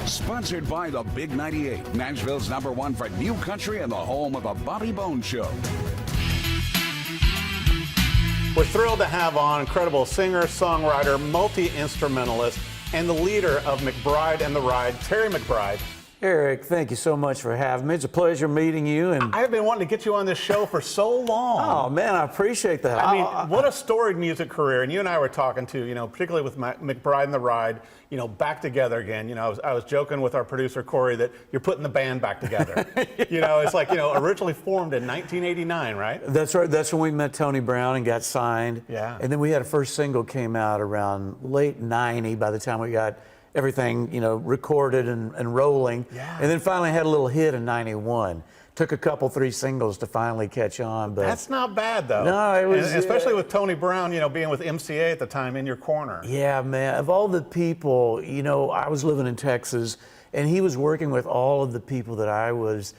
Sponsored by the Big 98, Nashville's #1 for new country and the home of the Bobby Bones Show. We're thrilled to have on incredible singer, songwriter, multi-instrumentalist, and the leader of McBride and the Ride, Terry McBride. Eric, thank you so much for having me. It's a pleasure meeting you. And I have been wanting to get you on this show for so long. Oh man, I appreciate that. I mean, what a storied music career. And you and I were talking to, particularly with McBride and the Ride, back together again. I was joking with our producer Corey that you're putting the band back together. Yeah. It's like, originally formed in 1989, right? That's right. That's when we met Tony Brown and got signed. Yeah. And then we had a first single came out around late '90. By the time we got everything, recorded and rolling. Yeah. And then finally had a little hit in '91. Took a couple, 3 singles to finally catch on. But that's not bad, though. No, it was. And especially with Tony Brown, being with MCA at the time in your corner. Yeah, man. Of all the people, I was living in Texas, and he was working with all of the people that I was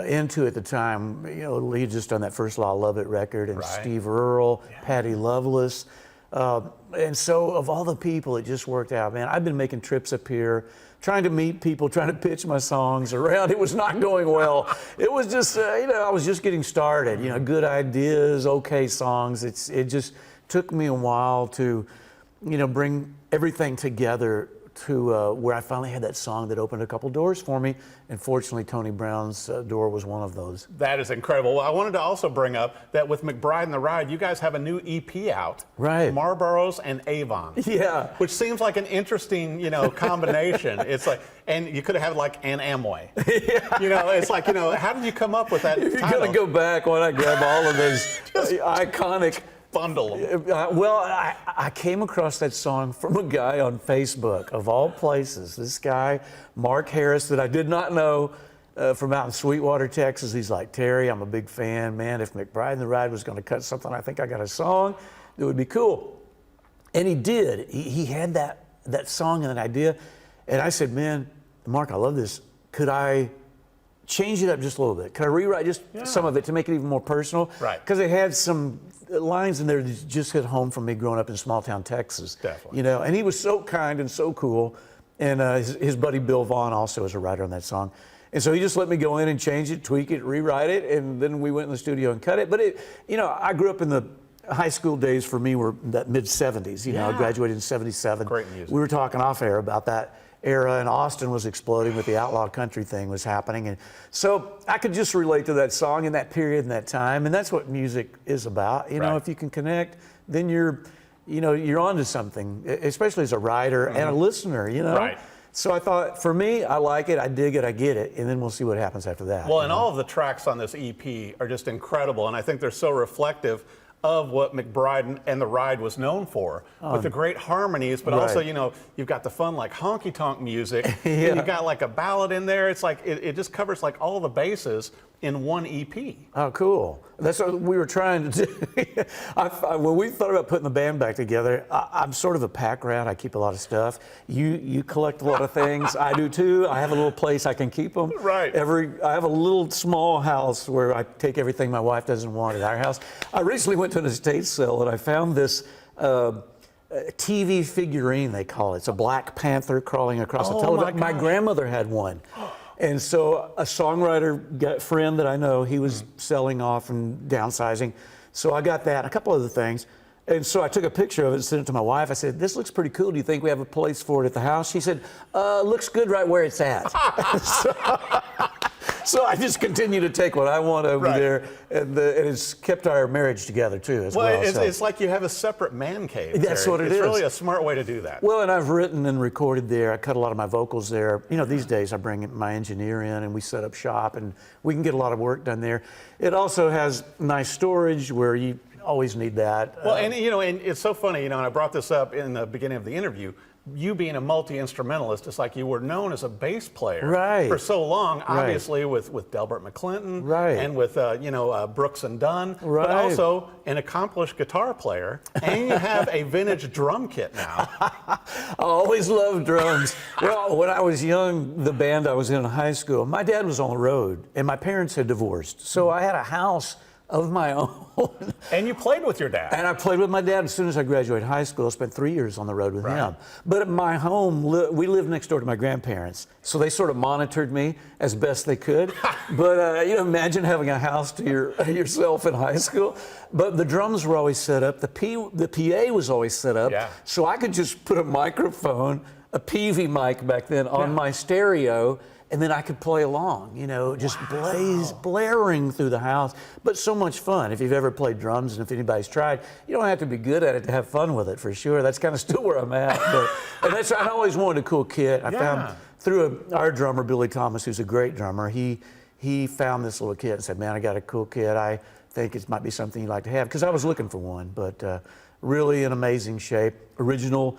into at the time. He had just done that First Law Love It record, and right. Steve Earle, yeah. Patty Loveless. And so of all the people, it just worked out, man. I've been making trips up here, trying to meet people, trying to pitch my songs around. It was not going well. It was just, I was just getting started, good ideas, okay songs. It just took me a while to, bring everything together to where I finally had that song that opened a couple doors for me. And fortunately, Tony Brown's door was one of those. That is incredible. Well, I wanted to also bring up that with McBride and the Ride, you guys have a new EP out. Right. Marlboros and Avon. Yeah. Which seems like an interesting, combination. It's like, and you could have had like an Amway. Yeah. It's like, how did you come up with that If you're title? going to go back, why not grab all of those iconic... Bundle them. Well, I came across that song from a guy on Facebook, of all places. This guy, Mark Harris, that I did not know from out in Sweetwater, Texas. He's like, Terry, I'm a big fan. Man, if McBride and the Ride was going to cut something, I think I got a song that would be cool. And he did. He had that song and that idea. And I said, man, Mark, I love this. Could I change it up just a little bit? Could I rewrite just some of it to make it even more personal? Right. Because it had some lines in there that just hit home for me growing up in small town Texas. Definitely. And he was so kind and so cool. And his buddy Bill Vaughan also is a writer on that song. And so he just let me go in and change it, tweak it, rewrite it, and then we went in the studio and cut it. But I grew up in the high school days. For me were that mid-'70s. I graduated in '77. Great music. We were talking off air about that era, and Austin was exploding with the outlaw country thing was happening, and so I could just relate to that song in that period and that time, and that's what music is about. Right. If you can connect, then you're onto something, especially as a writer and a listener. Right. So I thought, for me, I like it, I dig it, I get it, and then we'll see what happens after that. Well, and all of the tracks on this EP are just incredible, and I think they're so reflective of what McBride and the Ride was known for, with the great harmonies, but also, you've got the fun, like, honky-tonk music, and you've got, like, a ballad in there. It's like, it just covers, like, all the bases in one EP. Oh, cool. That's what we were trying to do. When we thought about putting the band back together, I'm sort of a pack rat. I keep a lot of stuff. You collect a lot of things. I do too. I have a little place I can keep them. Right. I have a little small house where I take everything my wife doesn't want at our house. I recently went to an estate sale and I found this TV figurine, they call it. It's a Black Panther crawling across a television. My grandmother had one. And so a songwriter friend that I know, he was selling off and downsizing. So I got that, a couple other things. And so I took a picture of it and sent it to my wife. I said, this looks pretty cool. Do you think we have a place for it at the house? She said, looks good right where it's at. So I just continue to take what I want over there, and it's kept our marriage together too as well. It's like you have a separate man cave. That's what it is. It's really a smart way to do that. Well, and I've written and recorded there. I cut a lot of my vocals there. These days I bring my engineer in and we set up shop and we can get a lot of work done there. It also has nice storage where you always need that. Well, and it's so funny, and I brought this up in the beginning of the interview. You being a multi-instrumentalist, it's like you were known as a bass player for so long, obviously with Delbert McClinton and with Brooks and Dunn, but also an accomplished guitar player, and you have a vintage drum kit now. I always loved drums. Well, when I was young, the band I was in high school, my dad was on the road, and my parents had divorced, so I had a house of my own. And you played with your dad. And I played with my dad as soon as I graduated high school. I spent 3 years on the road with him. But at my home, we lived next door to my grandparents. So they sort of monitored me as best they could. But you know, imagine having a house to yourself in high school. But the drums were always set up. The PA was always set up. So I could just put a microphone, a PV mic back then, on my stereo, and then I could play along, you know, just blaring through the house. But so much fun. If you've ever played drums, and if anybody's tried, you don't have to be good at it to have fun with it, for sure. That's kind of still where I'm at. But, and I always wanted a cool kit. I found through our drummer, Billy Thomas, who's a great drummer, he found this little kit and said, man, I got a cool kit. I think it might be something you'd like to have. Because I was looking for one, but really in amazing shape. Original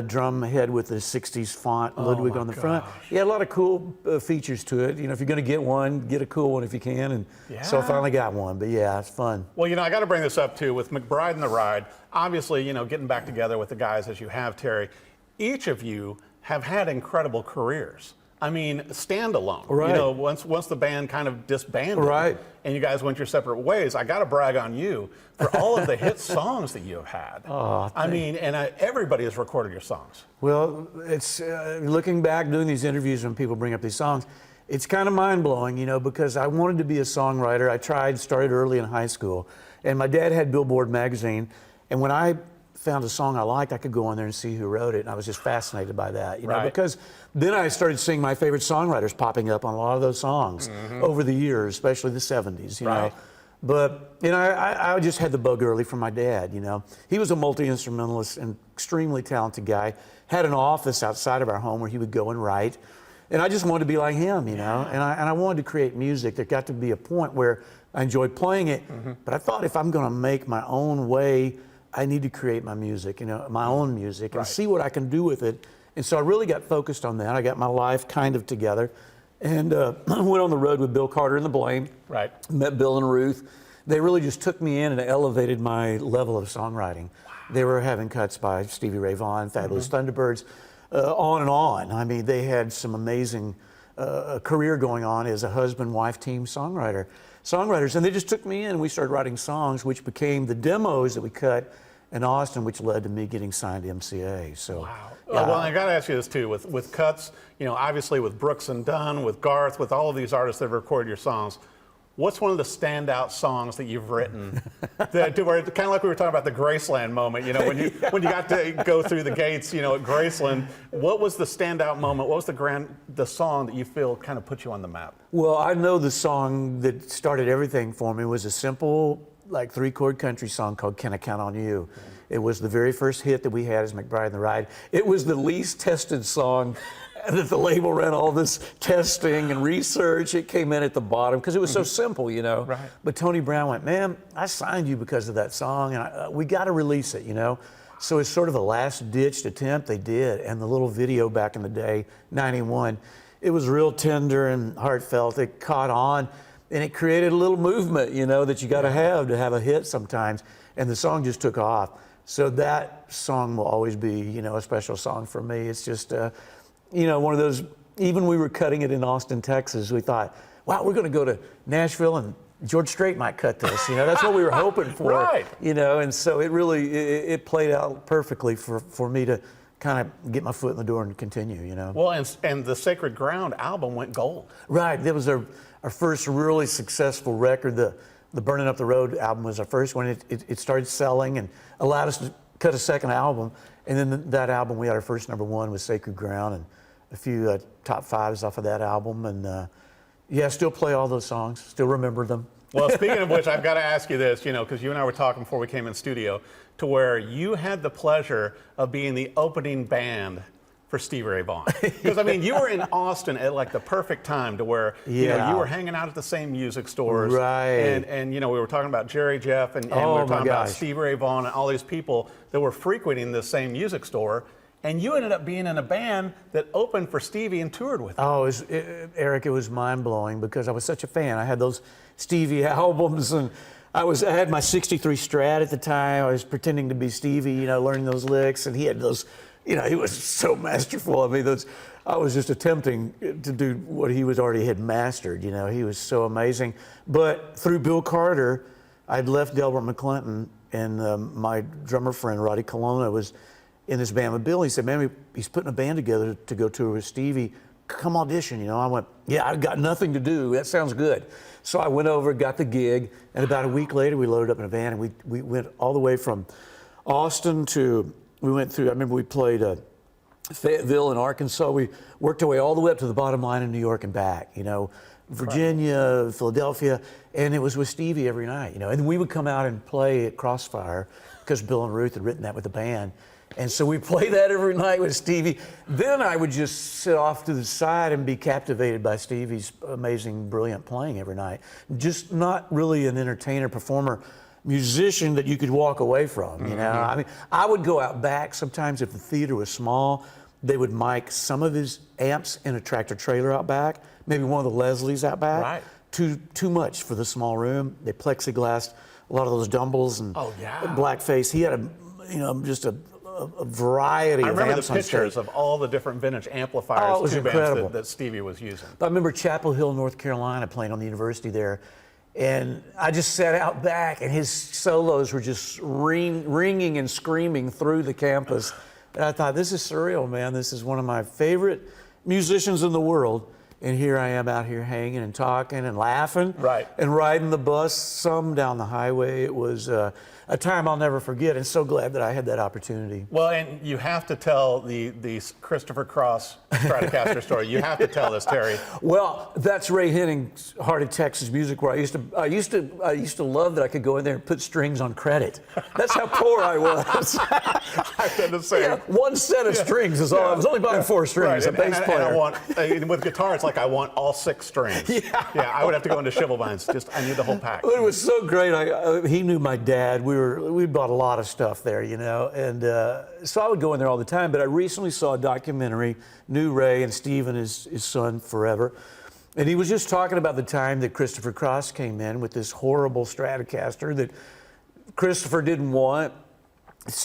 drum head with the 60s font, Ludwig on the front. Yeah, a lot of cool features to it. You know, if you're going to get one, get a cool one if you can. And so I finally got one, but yeah, it's fun. Well, you know, I got to bring this up too with McBride the Ride. Obviously, you know, getting back together with the guys as you have, Terry, each of you have had incredible careers. I mean, standalone. You know, once the band kind of disbanded, and you guys went your separate ways, I got to brag on you for all of the hit songs that you have had. I mean, and everybody has recorded your songs. Well, it's looking back, doing these interviews when people bring up these songs, it's kind of mind-blowing, you know, because I wanted to be a songwriter. I started early in high school, and my dad had Billboard magazine, and when I found a song I liked, I could go on there and see who wrote it, and I was just fascinated by that, you know, because then I started seeing my favorite songwriters popping up on a lot of those songs over the years, especially the 70s, you know. But, you know, I just had the bug early from my dad, you know. He was a multi-instrumentalist and extremely talented guy, had an office outside of our home where he would go and write, and I just wanted to be like him, you know, and I wanted to create music. There got to be a point where I enjoyed playing it, but I thought if I'm going to make my own way, I need to create my music, you know, my own music, and see what I can do with it. And so I really got focused on that. I got my life kind of together, and went on the road with Bill Carter and the Blame. Met Bill and Ruth. They really just took me in and elevated my level of songwriting. They were having cuts by Stevie Ray Vaughan, Fabulous Thunderbirds, on and on. I mean, they had some amazing career going on as a husband-wife team songwriters, and they just took me in and we started writing songs, which became the demos that we cut in Austin, which led to me getting signed to MCA. So, well, I got to ask you this too, with cuts, you know, obviously with Brooks and Dunn, with Garth, with all of these artists that have recorded your songs, what's one of the standout songs that you've written? That, where, kind of like we were talking about the Graceland moment, you know, when you got to go through the gates, you know, at Graceland, what was the standout moment? What was the song that you feel kind of put you on the map? Well, I know the song that started everything for me was a simple, like 3-chord country song called Can I Count on You? It was the very first hit that we had as McBride the Ride. It was the least tested song that the label ran all this testing and research. It came in at the bottom because it was so simple, you know. But Tony Brown went, man, I signed you because of that song, and we got to release it, you know. So it's sort of a last-ditched attempt. They did, and the little video back in the day, 91, it was real tender and heartfelt. It caught on. And it created a little movement, you know, that you got to have a hit sometimes. And the song just took off. So that song will always be, you know, a special song for me. It's just, you know, one of those, even we were cutting it in Austin, Texas, we thought, wow, we're going to go to Nashville and George Strait might cut this. You know, that's what we were hoping for. You know, and so it really, it played out perfectly for me to kind of get my foot in the door and continue, you know. Well, and the Sacred Ground album went gold. That was our first really successful record. The Burning Up the Road album was our first one. It started selling and allowed us to cut a second album. And then that album, we had our first #1 with Sacred Ground and a few top 5s off of that album. And yeah, still play all those songs, still remember them. Well, speaking of which, I've got to ask you this, you know, because you and I were talking before we came in studio, to where you had the pleasure of being the opening band for Stevie Ray Vaughan. Because, I mean, you were in Austin at like the perfect time to where, you know, you were hanging out at the same music stores. And you know, we were talking about Jerry Jeff and we were talking about Stevie Ray Vaughan and all these people that were frequenting the same music store. And you ended up being in a band that opened for Stevie and toured with him. Oh, Eric, it was mind-blowing because I was such a fan. I had those Stevie albums, and I had my '63 Strat at the time. I was pretending to be Stevie, you know, learning those licks, and he had those, you know, he was so masterful. I mean, I was just attempting to do what he already had mastered, you know. He was so amazing. But through Bill Carter, I'd left Delbert McClinton, and my drummer friend Roddy Colonna was in this band with Bill. He said, man, he's putting a band together to go tour with Stevie. Come audition, you know. I went, yeah, I've got nothing to do. That sounds good. So I went over, got the gig, and about a week later, we loaded up in a van, and we went all the way from Austin to, we went through, I remember we played Fayetteville in Arkansas. We worked our way all the way up to the bottom line in New York and back, you know, Virginia, Philadelphia, and it was with Stevie every night, you know. And we would come out and play at Crossfire because Bill and Ruth had written that with the band. And so we played that every night with Stevie. Then I would just sit off to the side and be captivated by Stevie's amazing, brilliant playing every night. Just not really an entertainer, performer, musician that you could walk away from, you know? I mean, I would go out back sometimes if the theater was small. They would mic some of his amps in a tractor trailer out back, maybe one of the Leslies out back. Right. Too much for the small room. They plexiglassed a lot of those Dumbles and blackface. He had just a variety of amps. I remember the pictures of all the different vintage amplifiers, tube amps that Stevie was using. I remember Chapel Hill, North Carolina, playing on the university there, and I just sat out back, and his solos were just ringing and screaming through the campus. And I thought, this is surreal, man. This is one of my favorite musicians in the world. And here I am out here hanging and talking and laughing and riding the bus, some down the highway. It was a time I'll never forget, and so glad that I had that opportunity. Well, and you have to tell the Christopher Cross Stratocaster story. You have to tell this, Terry. Well, that's Ray Henning's Heart of Texas Music, where I used to love that I could go in there and put strings on credit. That's how poor I was. I did the same. Yeah, one set of strings is all. I was only buying 4 strings. A bass player. And with guitar, it's like I want all 6 strings. Yeah, I would have to go into Schibelbeins. I need the whole pack. It was so great. He knew my dad. We bought a lot of stuff there, you know, and so I would go in there all the time. But I recently saw a documentary, knew Ray and Steve and his son forever, and he was just talking about the time that Christopher Cross came in with this horrible Stratocaster that Christopher didn't want.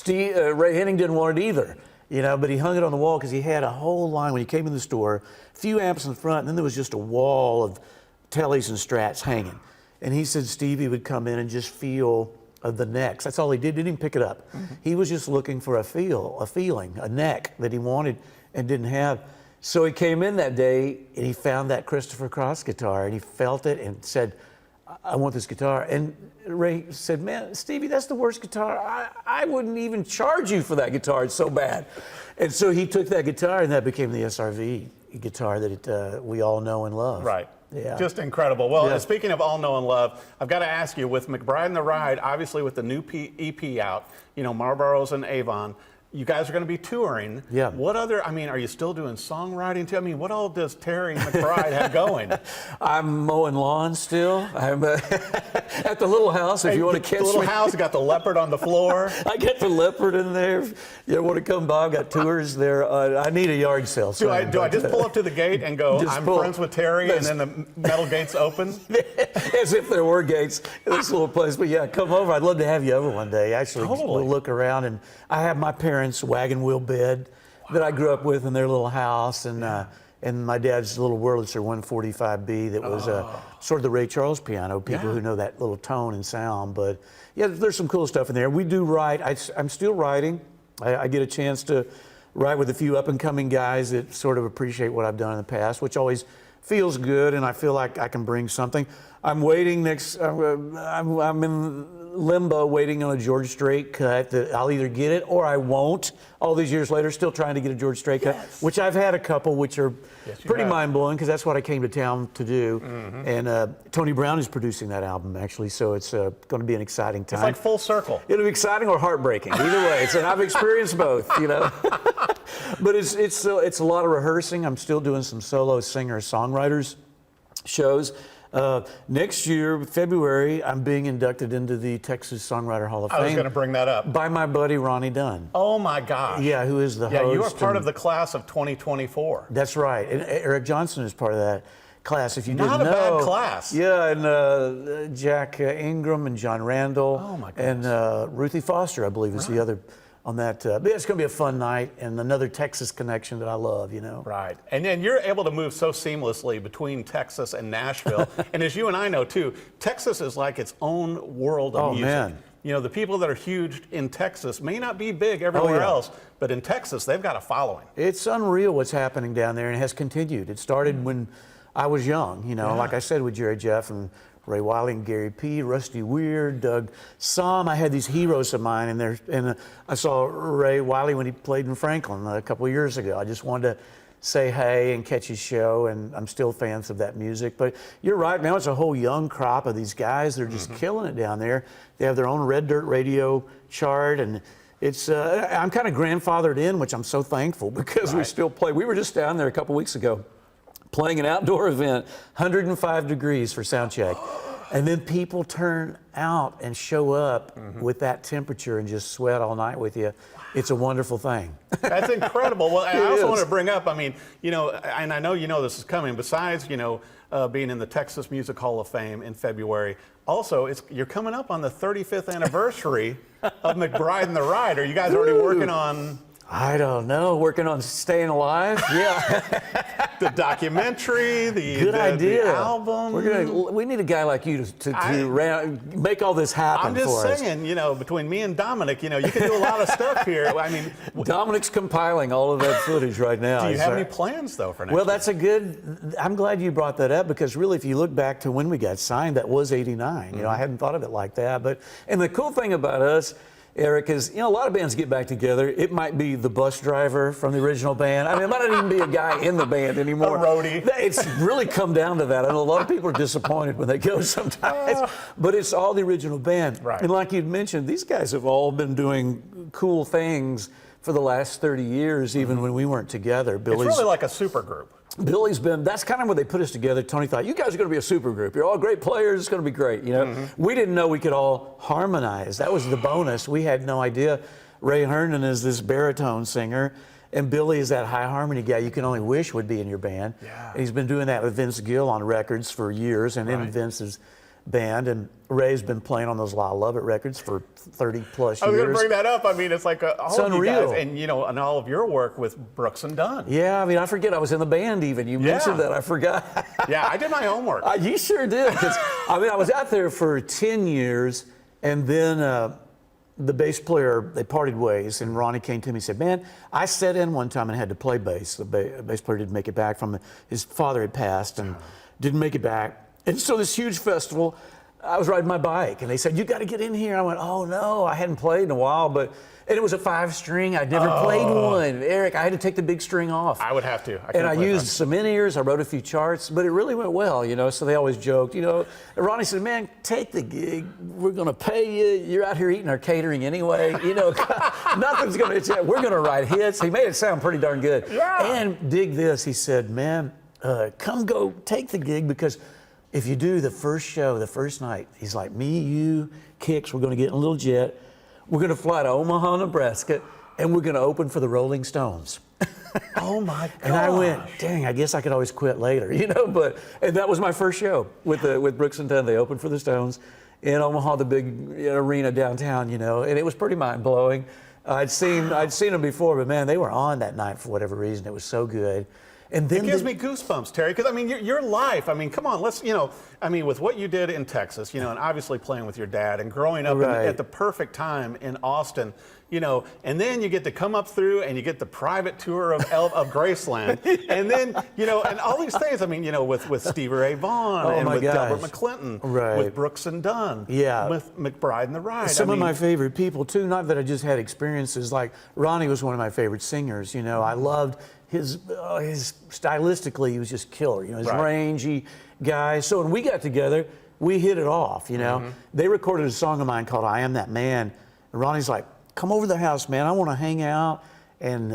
Ray Henning didn't want it either, you know, but he hung it on the wall because he had a whole line when he came in the store, a few amps in the front, and then there was just a wall of Tellys and Strats hanging. And he said Stevie would come in and just feel of the necks. That's all he did. Didn't even pick it up. He was just looking for a feeling, a neck that he wanted and didn't have. So he came in that day and he found that Christopher Cross guitar and he felt it and said, I want this guitar. And Ray said, man, Stevie, that's the worst guitar. I wouldn't even charge you for that guitar. It's so bad. And so he took that guitar and that became the SRV guitar that we all know and love. Right. Yeah. Just incredible. Well, speaking of all know and love, I've got to ask you, with McBride the Ride, obviously with the new EP out, you know, Marlboros and Avon, you guys are going to be touring. Yeah. What other, I mean, are you still doing songwriting too? I mean, what all does Terry McBride have going? I'm mowing lawns still. I'm at the little house if you want to catch me. The little house, you got the leopard on the floor. I got the leopard in there. You want to come by? I've got tours there. I need a yard sale. Do I just pull up to the gate and go, I'm friends with Terry, and then the metal gates open? As if there were gates in this little place. But yeah, come over. I'd love to have you over one day. Actually, we'll look around. And I have my parents' wagon wheel bed that I grew up with in their little house, and my dad's little Wurlitzer 145B that was sort of the Ray Charles piano, people who know that little tone and sound. But yeah, there's some cool stuff in there. We do write. I'm still writing. I get a chance to write with a few up-and-coming guys that sort of appreciate what I've done in the past, which always feels good, and I feel like I can bring something. I'm waiting I'm in limbo waiting on a George Strait cut that I'll either get it or I won't. All these years later, still trying to get a George Strait cut, which I've had a couple, which are pretty mind-blowing because that's what I came to town to do. And Tony Brown is producing that album, actually, so it's going to be an exciting time. It's like full circle. It'll be exciting or heartbreaking, either way. And I've experienced both, you know. But it's a lot of rehearsing. I'm still doing some solo singer-songwriters shows. Next year, February, I'm being inducted into the Texas Songwriter Hall of Fame. I was going to bring that up. By my buddy Ronnie Dunn. Oh my gosh. Yeah, who is the host. Yeah, you are part of the class of 2024. That's right. And Eric Johnson is part of that class, if you didn't know. Not a bad class. Yeah, and Jack Ingram and John Randall. Oh my goodness. And Ruthie Foster, I believe, is the other on that. But it's going to be a fun night and another Texas connection that I love, you know. Right. And then you're able to move so seamlessly between Texas and Nashville. And as you and I know too, Texas is like its own world of music. Man. You know, the people that are huge in Texas may not be big everywhere else, but in Texas, they've got a following. It's unreal what's happening down there, and it has continued. It started when I was young, you know, like I said, with Jerry Jeff and Ray Wiley and Gary P., Rusty Weird, Doug Somm. I had these heroes of mine, and I saw Ray Wiley when he played in Franklin a couple of years ago. I just wanted to say hey and catch his show, and I'm still fans of that music. But you're right, now it's a whole young crop of these guys that are just killing it down there. They have their own Red Dirt Radio chart, and it's I'm kind of grandfathered in, which I'm so thankful because we still play. We were just down there a couple weeks ago playing an outdoor event, 105 degrees for sound check. And then people turn out and show up with that temperature and just sweat all night with you. It's a wonderful thing. That's incredible. Well, I also want to bring up, I mean, you know, and I know you know this is coming, besides, you know, being in the Texas Music Hall of Fame in February, also, you're coming up on the 35th anniversary of McBride the Ride. Are you guys already working on... I don't know. Working on staying alive? Yeah. The documentary, Good idea. The album. We need a guy like you to make all this happen for us. I'm just saying, you know, between me and Dominic, you know, you can do a lot of stuff here. I mean, Dominic's compiling all of that footage right now. Do you have any plans, though, for next year? That's I'm glad you brought that up, because really, if you look back to when we got signed, that was '89. You know, I hadn't thought of it like that. And the cool thing about us, Eric, is, you know, a lot of bands get back together. It might be the bus driver from the original band. I mean, it might not even be a guy in the band anymore. A roadie. It's really come down to that. I know a lot of people are disappointed when they go sometimes, but it's all the original band. Right. And like you'd mentioned, these guys have all been doing cool things for the last 30 years, even when we weren't together. It's really like a super group. Billy's that's kind of when they put us together. Tony thought, you guys are going to be a super group. You're all great players. It's going to be great. You know, we didn't know we could all harmonize. That was the bonus. We had no idea. Ray Herndon is this baritone singer, and Billy is that high harmony guy you can only wish would be in your band. Yeah. And he's been doing that with Vince Gill on records for years, and in Vince's band, and Ray's been playing on those I Love It records for 30 plus years. I was going to bring that up. I mean, it's like all of you unreal. guys, and you know, and all of your work with Brooks and Dunn. Yeah, I mean, I forget I was in the band even. You mentioned that, I forgot. Yeah, I did my homework. You sure did. I mean, I was out there for 10 years, and then the bass player, they parted ways, and Ronnie came to me and said, man, I sat in one time and had to play bass. The bass player didn't make it back his father had passed and didn't make it back. And so this huge festival, I was riding my bike, and they said, you got to get in here. I went, oh, no, I hadn't played in a while, and it was a 5-string. I'd never played one. Eric, I had to take the big string off. I would have to. I used some in-ears. I wrote a few charts, but it really went well, you know, so they always joked, you know. And Ronnie said, man, take the gig. We're going to pay you. You're out here eating our catering anyway. You know, nothing's going to, we're going to write hits. He made it sound pretty darn good. Yeah. And dig this, he said, man, come go take the gig, because if you do the first show, the first night, he's like, me, you, Kix, we're going to get in a little jet. We're going to fly to Omaha, Nebraska, and we're going to open for the Rolling Stones. Oh, my God. And I went, dang, I guess I could always quit later, you know, and that was my first show with Brooks and Dunn. They opened for the Stones in Omaha, the big arena downtown, you know, and it was pretty mind-blowing. I'd seen them before, but man, they were on that night for whatever reason. It was so good. And then it gives me goosebumps, Terry, because I mean, your life, I mean, come on, let's, you know, I mean, with what you did in Texas, you know, and obviously playing with your dad and growing up at the perfect time in Austin, you know, and then you get to come up through and you get the private tour of Graceland, and then, you know, and all these things, I mean, you know, with Stevie Ray Vaughan and with Delbert McClinton, with Brooks and Dunn, with McBride the Ride. Some of my favorite people, too, not that I just had experiences, like Ronnie was one of my favorite singers, you know, I loved his stylistically, he was just killer, you know, his rangy guy. So when we got together, we hit it off, you know. They recorded a song of mine called I Am That Man, and Ronnie's like, come over to the house, man, I want to hang out, and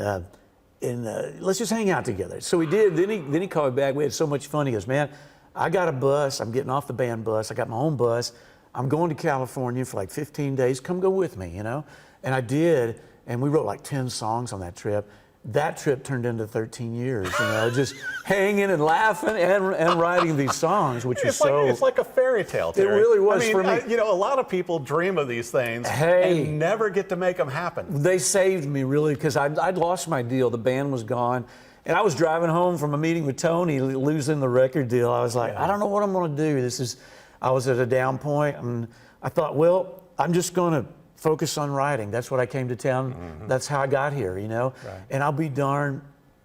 let's just hang out together. So we did. Then he called me back. We had so much fun. He goes, man, I got a bus. I'm getting off the band bus. I got my own bus. I'm going to California for like 15 days. Come go with me, you know. And I did, and we wrote like 10 songs on that trip. that trip turned into 13 years, you know, just hanging and laughing and writing these songs, which is so... It's like a fairy tale, Terry. It really was, I mean, for me. You know, a lot of people dream of these things and never get to make them happen. They saved me, really, because I'd lost my deal. The band was gone. And I was driving home from a meeting with Tony, losing the record deal. I was like, I don't know what I'm going to do. I was at a down point, and I thought, well, I'm just going to focus on writing. That's what I came to town. That's how I got here, you know. Right. And I'll be darned,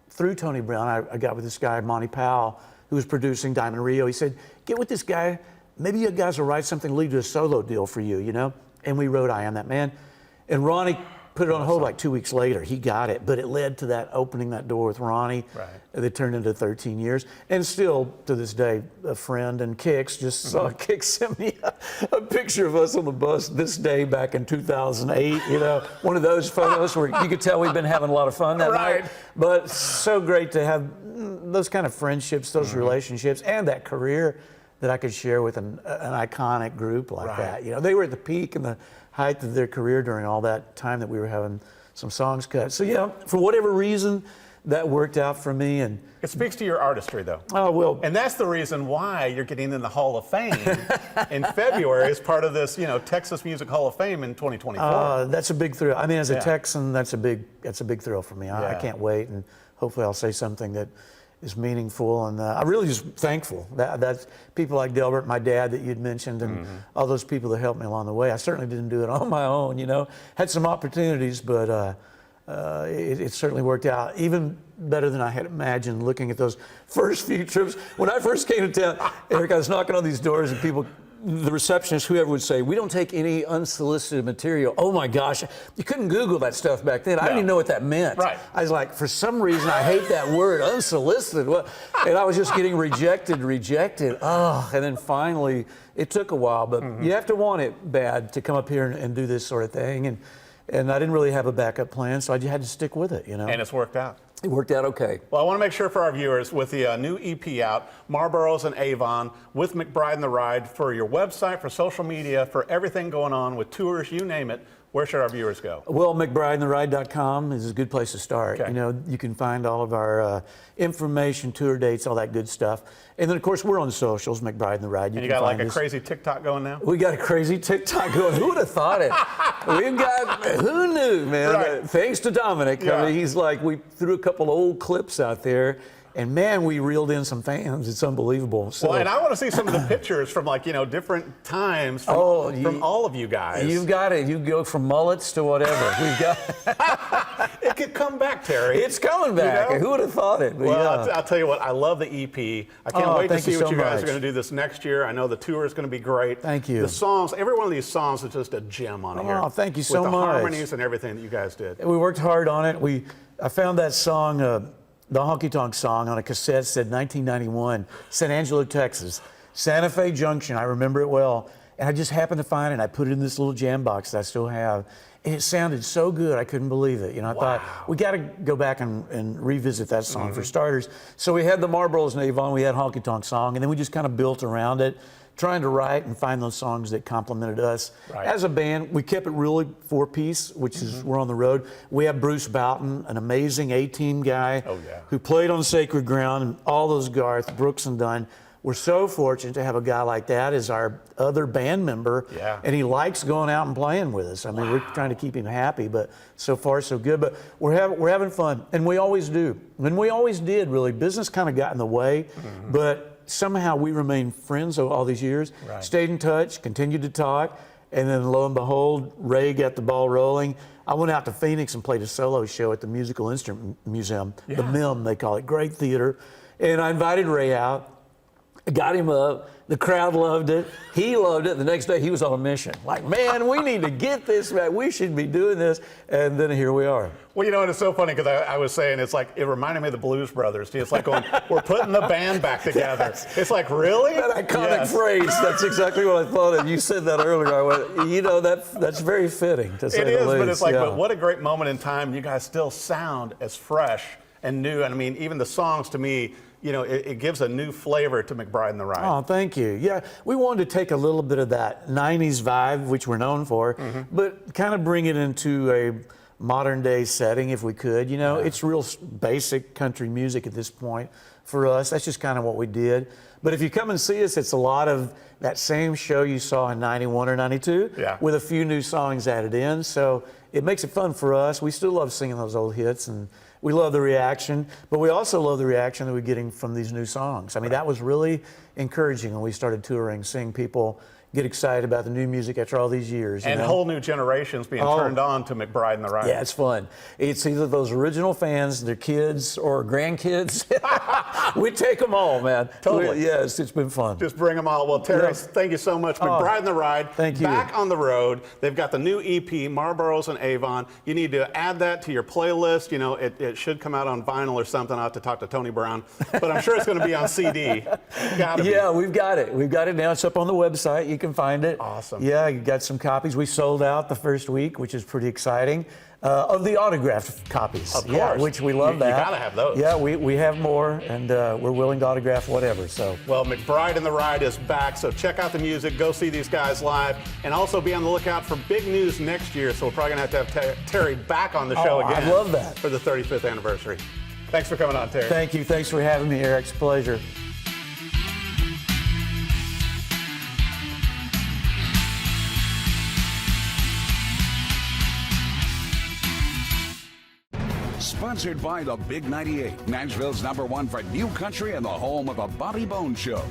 through Tony Brown, I got with this guy, Monty Powell, who was producing Diamond Rio. He said, get with this guy. Maybe you guys will write something, lead to a solo deal for you, you know. And we wrote I Am That Man. And Ronnie put it on hold like 2 weeks later. He got it, but it led to that opening that door with Ronnie. Right. That turned into 13 years, and still to this day, a friend and Kix just saw Kix sent me a picture of us on the bus this day back in 2008. You know, one of those photos where you could tell we've been having a lot of fun that night. But so great to have those kind of friendships, those relationships, and that career that I could share with an iconic group like that. You know, they were at the peak and the height of their career during all that time that we were having some songs cut. So yeah, for whatever reason, that worked out for me. And it speaks to your artistry, though. Oh, well. And that's the reason why you're getting in the Hall of Fame in February as part of this, you know, Texas Music Hall of Fame in 2024. That's a big thrill. I mean, as a Texan, that's a big thrill for me. I can't wait, and hopefully I'll say something that is meaningful, and I'm really just thankful that's people like Delbert, my dad that you'd mentioned, and all those people that helped me along the way. I certainly didn't do it on my own, you know. Had some opportunities, but it certainly worked out even better than I had imagined. Looking at those first few trips, when I first came to town, Eric, I was knocking on these doors, and people, the receptionist, whoever would say, we don't take any unsolicited material. Oh my gosh, you couldn't Google that stuff back then. I didn't even know what that meant. Right. I was like, for some reason, I hate that word, unsolicited. And I was just getting rejected. Oh, and then finally, it took a while, but you have to want it bad to come up here and do this sort of thing. And I didn't really have a backup plan, so I just had to stick with it, you know. And it's worked out. It worked out okay. Well, I want to make sure for our viewers, with the new EP out, Marlboros and Avon, with McBride the Ride, for your website, for social media, for everything going on with tours, you name it, where should our viewers go? Well, McBrideandtheride.com is a good place to start. Okay. You know, you can find all of our information, tour dates, all that good stuff. And then, of course, we're on socials, McBride and the Ride. You got like a crazy TikTok going now? We got a crazy TikTok going. Who would have thought it? Who knew, man? Right. Thanks to Dominic. Yeah. I mean, he's like, we threw a couple old clips out there. And man, we reeled in some fans. It's unbelievable. So, well, and I want to see some of the pictures from, like, you know, different times from all of you guys. You've got it. You go from mullets to whatever. We've got. It could come back, Terry. It's coming back. You know? Who would have thought it? But well, I'll tell you what. I love the EP. I can't wait to see what you guys are going to do this next year. I know the tour is going to be great. Thank you. The songs, every one of these songs is just a gem on here. Oh, thank you so much. With the harmonies and everything that you guys did. We worked hard on it. I found that song. The Honky Tonk song on a cassette, said 1991, San Angelo, Texas, Santa Fe Junction. I remember it well. And I just happened to find it, and I put it in this little jam box that I still have. And it sounded so good, I couldn't believe it. You know, I thought, we got to go back and revisit that song for starters. So we had the Marlboros Avon, we had Honky Tonk song, and then we just kind of built around it, trying to write and find those songs that complimented us. Right. As a band, we kept it really four-piece, which is we're on the road. We have Bruce Boughton, an amazing A-Team guy who played on Sacred Ground, and all those Garth, Brooks and Dunn. We're so fortunate to have a guy like that as our other band member, and he likes going out and playing with us. I mean, we're trying to keep him happy, but so far so good. But we're having fun, and we always do. And we always did, really. Business kind of got in the way, but somehow we remained friends all these years, stayed in touch, continued to talk, and then lo and behold, Ray got the ball rolling. I went out to Phoenix and played a solo show at the Musical Instrument Museum, the MIM, they call it, great theater. And I invited Ray out, got him up, the crowd loved it, he loved it. The next day he was on a mission. Like, man, we need to get this back, we should be doing this, and then here we are. Well, you know, and it's so funny because I was saying, it's like, it reminded me of the Blues Brothers. It's like going, we're putting the band back together. It's like, really? That iconic phrase, that's exactly what I thought of. You said that earlier. I went, you know, that's very fitting, to say the least. It is, but it's like, but what a great moment in time. You guys still sound as fresh and new. And I mean, even the songs, to me, you know, it gives a new flavor to McBride and the Ride. Oh, thank you. Yeah, we wanted to take a little bit of that 90s vibe, which we're known for, but kind of bring it into a modern day setting if we could. You know, it's real basic country music at this point for us. That's just kind of what we did. But if you come and see us, it's a lot of that same show you saw in 91 or 92 with a few new songs added in. So it makes it fun for us. We still love singing those old hits, and we love the reaction, but we also love the reaction that we're getting from these new songs. I mean, that was really encouraging when we started touring, seeing people get excited about the new music after all these years. And whole new generations being turned on to McBride the Ride. Yeah, it's fun. It's either those original fans, their kids, or grandkids. We take them all, man. Totally. Yes, it's been fun. Just bring them all. Well, Terry, thank you so much. McBride the Ride. Thank you. Back on the road. They've got the new EP, Marlboros and Avon. You need to add that to your playlist. You know, it should come out on vinyl or something. I'll have to talk to Tony Brown. But I'm sure it's going to be on CD. Gotta be. We've got it. We've got it now. It's up on the website. You can find it. Awesome. Yeah, you got some copies. We sold out the first week, which is pretty exciting. Of the autographed copies. Of course. Yeah, which we love that. You gotta have those. Yeah, we have more, and we're willing to autograph whatever. So. Well, McBride and the Ride is back, so check out the music, go see these guys live, and also be on the lookout for big news next year. So we're probably gonna have to have Terry back on the show again. I love that. For the 35th anniversary. Thanks for coming on, Terry. Thank you. Thanks for having me, Eric. It's a pleasure. Sponsored by the Big 98, Nashville's #1 for new country and the home of a Bobby Bones Show.